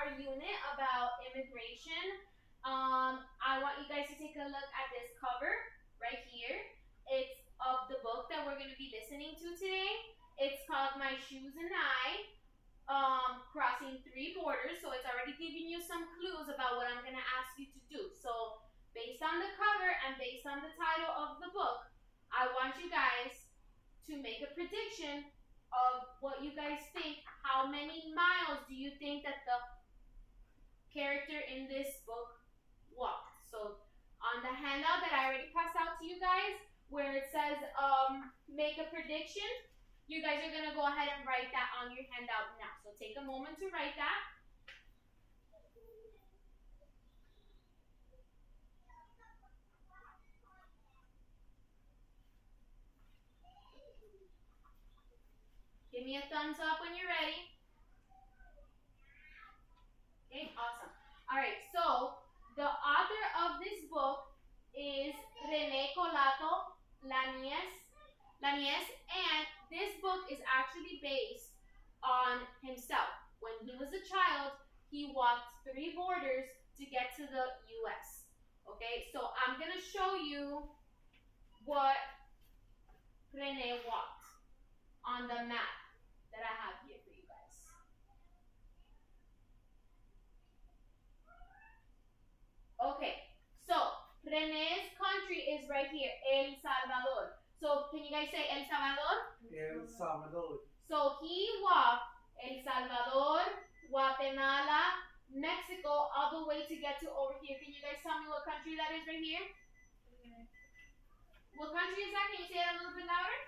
our unit about immigration. I want you guys to take a look at this cover right here. It's of the book that we're going to be listening to today. It's called My Shoes and I, Crossing Three Borders. So it's already giving you some clues about what I'm going to ask you to do. So based on the cover and based on the title of the book, I want you guys to make a prediction of what you guys think. How many miles do you think that the character in this book walked? So on the handout that I already passed out to you guys, where it says make a prediction, you guys are going to go ahead and write that on your handout now. So take a moment to write that. Give me a thumbs up when you're ready. Okay, awesome. All right, so the author of this book is René Colato Laniez, and this book is actually based on himself. When he was a child, he walked 3 borders to get to the U.S. Okay, so I'm going to show you what René walked on the map that I have here for you guys. Okay, so René's country is right here, El Salvador. So can you guys say El Salvador? El Salvador. So he walked El Salvador, Guatemala, Mexico, all the way to get to over here. Can you guys tell me what country that is right here? What country is that? Can you say it a little bit louder?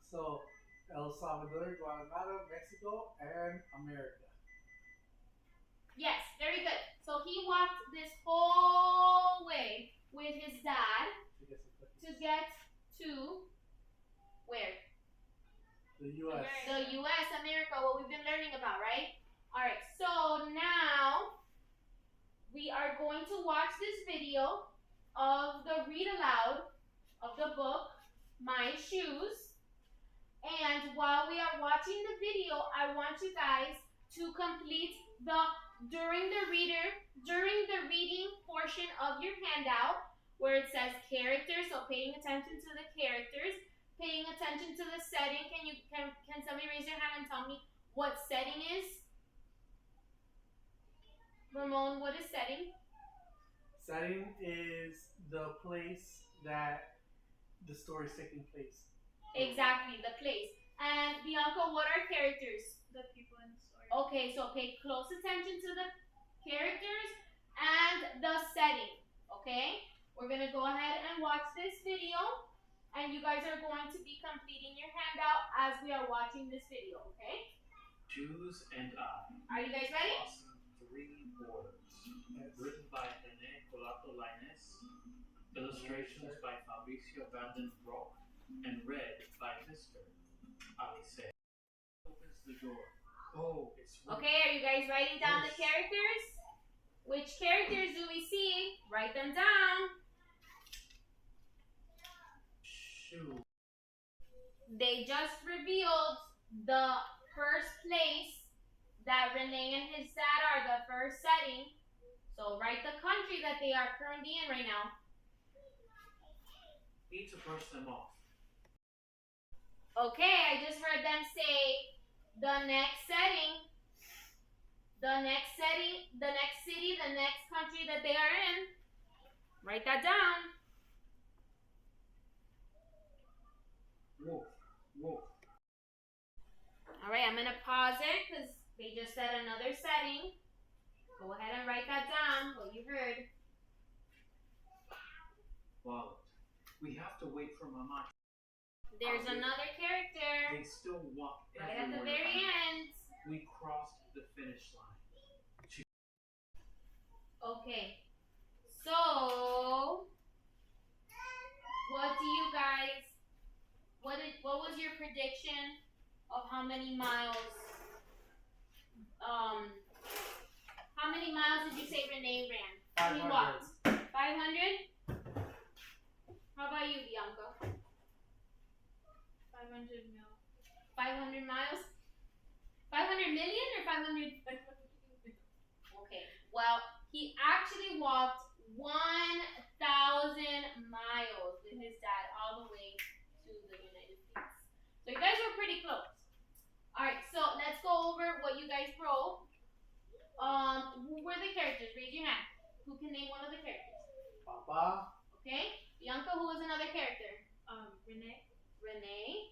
So, El Salvador, Guatemala, Mexico, and America. Yes, very good. So he walked this whole way with his dad to get to where? The U.S. The U.S., America, what we've been learning about, right? All right, so now we are going to watch this video of the read aloud of the book, My Shoes. And while we are watching the video, I want you guys to complete during the reading portion of your handout where it says characters, so paying attention to the characters, paying attention to the setting. Can somebody raise their hand and tell me what setting is? Ramon, what is setting? Setting is the place that the story is taking place. Exactly, the place. And Bianca, what are characters? The people in the story. Okay, so pay close attention to the characters and the setting, okay? We're going to go ahead and watch this video, and you guys are going to be completing your handout as we are watching this video, okay? Shoes and I. Are you guys ready? Crossing 3 borders. Written by René Colato Laniez. Illustrations by Fabricio Vanden Broek. And read by Mr. Alice. Opens the door. Oh, it's Okay, are you guys writing down the characters? Which characters do we see? Write them down. Shoe. They just revealed the first place that René and his dad are, the first setting. So write the country that they are currently in right now. Need to brush them off. Okay, I just heard them say the next setting, the next city, the next country that they are in. Write that down. Wolf. Wolf. All right, I'm going to pause it because they just said another setting. Go ahead and write that down, what you heard. Wallet. We have to wait for Mama. There's another character They still walk right at the everywhere. very end. We crossed the finish line. Okay, so what do you guys, what was your prediction of how many miles did you say René ran? He 500. walked 500? How about you, Bianca? 500 mil. 500 miles? 500 million or 500. Okay. Well, he actually walked 1,000 miles with his dad all the way to the United States. So you guys were pretty close. All right. So let's go over what you guys wrote. Who were the characters? Raise your hand. Who can name one of the characters? Papa. Okay. Bianca, who was another character? Renee. Renee.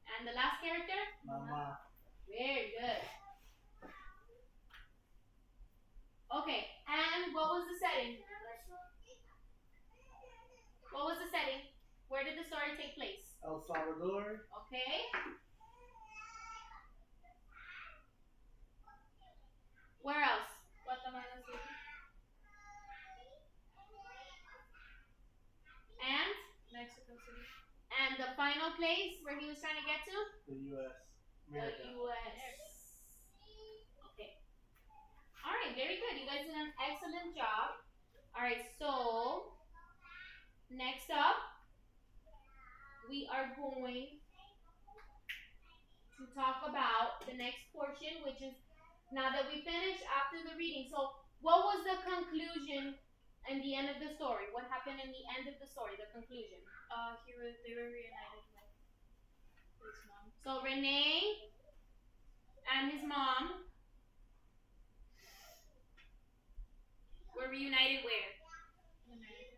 And the last character? Mama. Very good. Okay. And what was the setting? What was the setting? Where did the story take place? El Salvador. Okay. Where else? Guatemala City. And? Mexico City. And the final place where he was trying to get to? The U.S. America. The U.S. Okay. All right, very good. You guys did an excellent job. All right, so next up, we are going to talk about the next portion, which is now that we finished after the reading. So what was the conclusion and the end of the story? What happened in the end of the story, the conclusion? They were reunited with his mom. So Renee and his mom were reunited where? In America.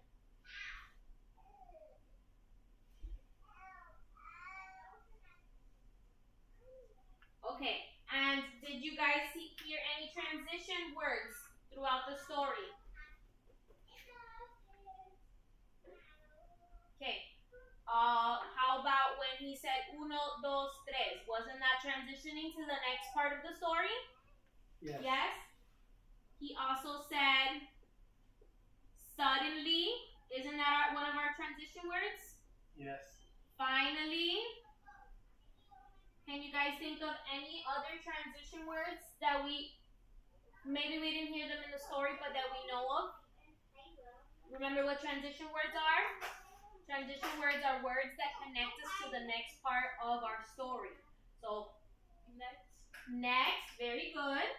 Okay, and did you guys hear any transition words throughout the story? Okay. How about when he said uno, dos, tres? Wasn't that transitioning to the next part of the story? Yes. Yes. He also said suddenly. Isn't that one of our transition words? Yes. Finally. Can you guys think of any other transition words that maybe we didn't hear them in the story, but that we know of? Remember what transition words are? Transition words are words that connect us to the next part of our story. So, next, very good.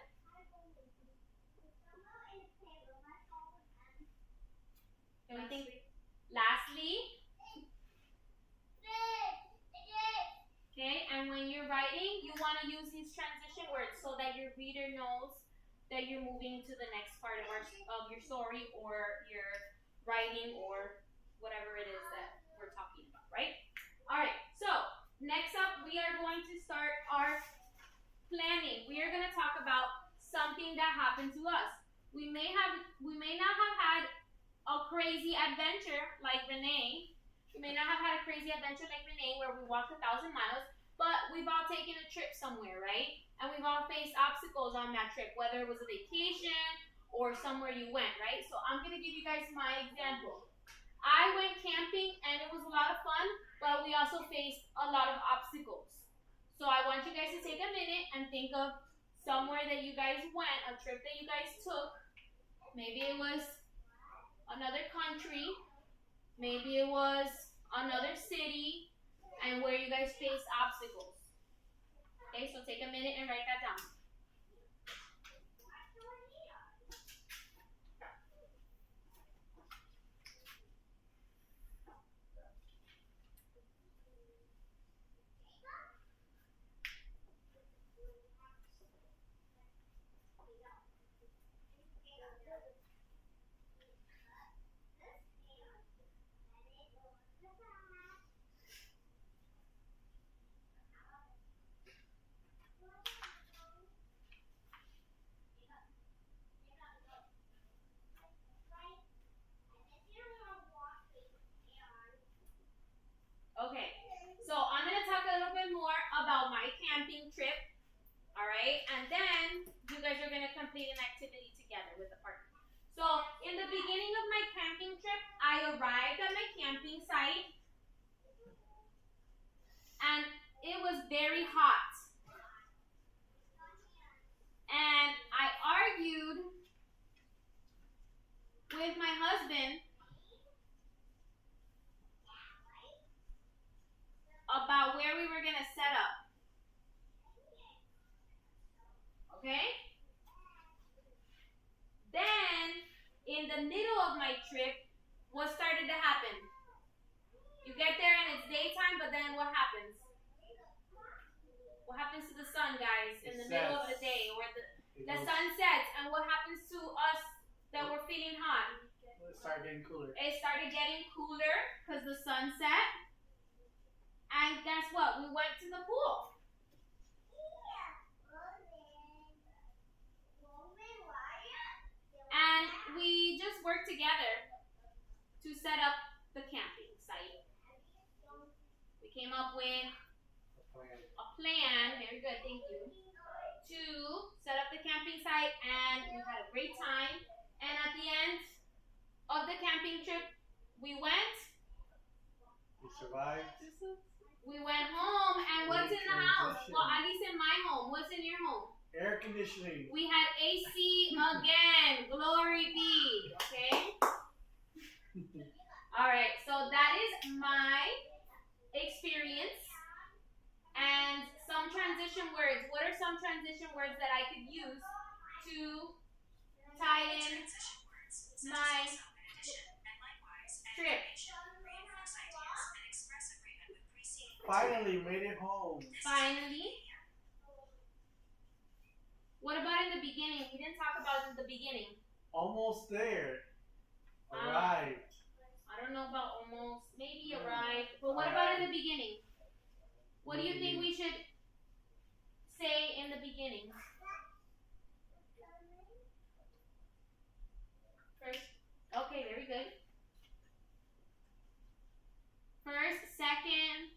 Can we think? Lastly. Okay, and when you're writing, you want to use these transition words so that your reader knows that you're moving to the next part of your story or your writing or whatever it is that we're talking about, right? All right, so next up, we are going to start our planning. We are going to talk about something that happened to us. We may not have had a crazy adventure like Renee. We may not have had a crazy adventure like Renee where we walked 1,000 miles, but we've all taken a trip somewhere, right? And we've all faced obstacles on that trip, whether it was a vacation or somewhere you went, right? So I'm going to give you guys my example. I went camping and it was a lot of fun, but we also faced a lot of obstacles. So I want you guys to take a minute and think of somewhere that you guys went, a trip that you guys took. Maybe it was another country. Maybe it was another city, and where you guys face obstacles. Okay, so take a minute and write that down. Okay, so I'm going to talk a little bit more about my camping trip, all right? And then you guys are going to complete an activity together with the partner. So in the beginning of my camping trip, I arrived at my camping site, and it was very hot. And I argued with my husband about where we were going to set up. Okay? Then, in the middle of my trip, what started to happen? You get there and it's daytime, but then what happens? What happens to the sun, guys, in the middle of the day, where the sun sets, and what happens to us that were feeling hot? It started getting cooler. It started getting cooler because the sun set. And guess what? We went to the pool. And we just worked together to set up the camping site. We came up with a plan, very good, thank you, to set up the camping site, and we had a great time. And at the end of the camping trip, we went. We survived. We went home, and what's in the house? Well, at least in my home. What's in your home? Air conditioning. We had AC again. Glory be. Okay? Alright, so that is my experience. And some transition words. What are some transition words that I could use to tie in my trip? Finally made it home. Finally. What about in the beginning? We didn't talk about in the beginning. Almost there. Arrived. I don't know about almost. Maybe arrived. But what about in the beginning? What do you think we should say in the beginning? First. Okay, very good. First, second,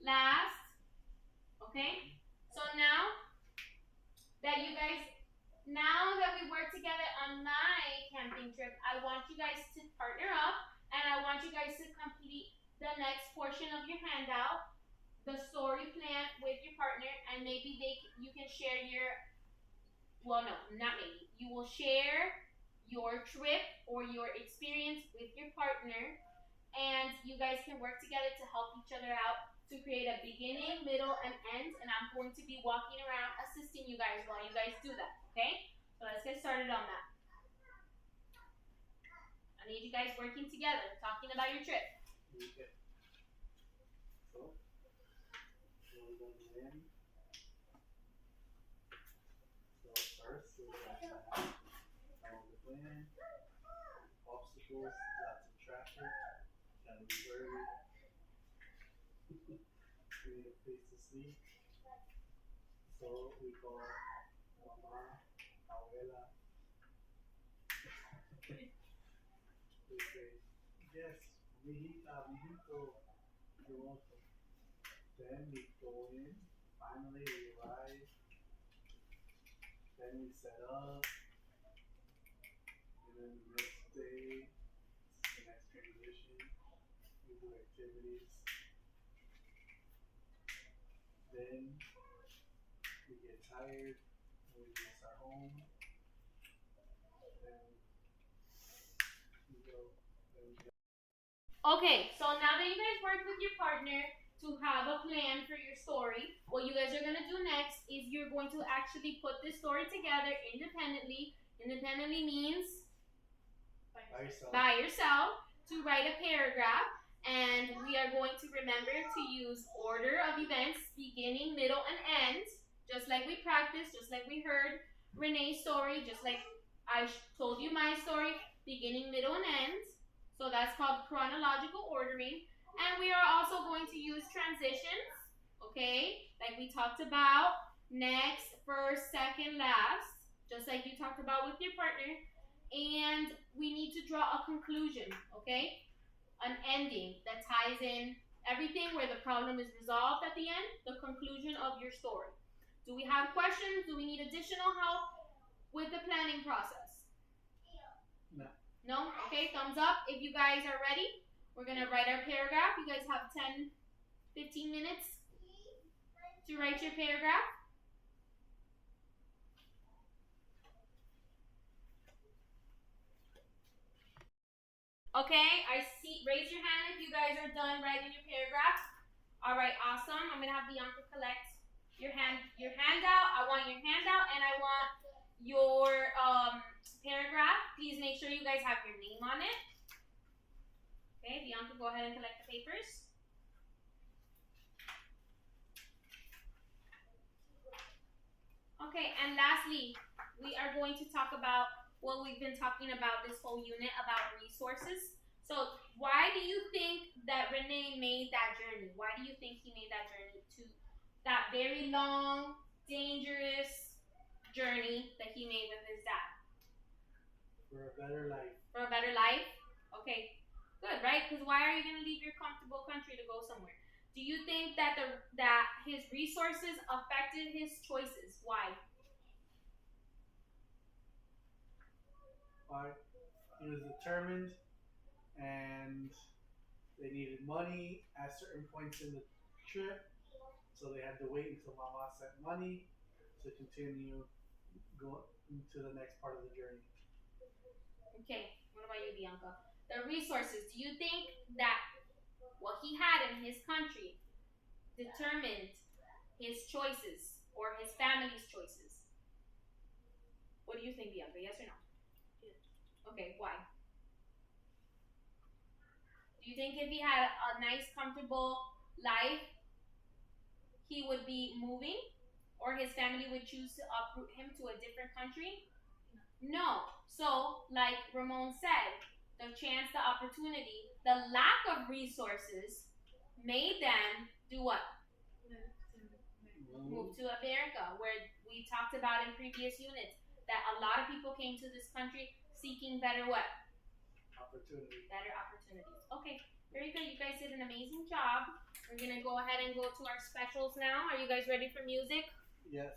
last. Okay? So now that we work together on my camping trip, I want you guys to partner up, and I want you guys to complete the next portion of your handout, the story plan with your partner, and maybe you can share you will share your trip or your experience with your partner, and you guys can work together to help each other out to create a beginning, middle, and end, and I'm going to be walking around assisting you guys while you guys do that, okay? So let's get started on that. I need you guys working together, talking about your trip. Okay. So, we're going to end. So first, we're going to follow the plan. Obstacles, lots of traffic. Gotta be early. We need a place to sleep. So we call Mama, Abuela. We say, yes, mijita, mijito, you're welcome. Then we go in, finally we arrive. Then we set up. And then the next day, the next transition, we do activities. Then we get tired, we miss our home. Then we go. Okay, so now that you guys worked with your partner to have a plan for your story, what you guys are going to do next is you're going to actually put this story together independently. Independently means by yourself to write a paragraph, and we are going to remember to use order of events, beginning, middle, and end, just like we practiced, just like we heard Renee's story, just like I told you my story, beginning, middle, and end. So that's called chronological ordering. And we are also going to use transitions, okay, like we talked about, next, first, second, last, just like you talked about with your partner. And we need to draw a conclusion, okay? An ending that ties in everything where the problem is resolved at the end, the conclusion of your story. Do we have questions? Do we need additional help with the planning process? No. No? Okay, thumbs up if you guys are ready. We're going to write our paragraph. You guys have 10, 15 minutes to write your paragraph. Okay, I see. Raise your hand if you guys are done writing your paragraph. All right, awesome. I'm going to have Bianca collect your handout. I want your handout and I want your paragraph. Please make sure you guys have your name on it. Okay, Bianca, go ahead and collect the papers. Okay, and lastly, we are going to talk about what we've been talking about this whole unit about resources. So why do you think that Rene made that journey? Why do you think he made that journey to that very long, dangerous journey that he made with his dad? For a better life. For a better life? Okay, good, right? Because why are you going to leave your comfortable country to go somewhere? Do you think that that his resources affected his choices? Why? Why? He was determined, and they needed money at certain points in the trip, so they had to wait until Mama sent money to continue going to the next part of the journey. Okay, what about you, Bianca? The resources, do you think that what he had in his country determined his choices or his family's choices? What do you think, Bianca? Yes or no? Yes. Okay, why? Do you think if he had a nice, comfortable life, he would be moving? Or his family would choose to uproot him to a different country? No. So, like Ramon said, the chance, the opportunity, the lack of resources made them do what? Move to America, where we talked about in previous units that a lot of people came to this country seeking better what? Opportunity. Better opportunities. Okay, very good. You guys did an amazing job. We're gonna go ahead and go to our specials now. Are you guys ready for music? Yes.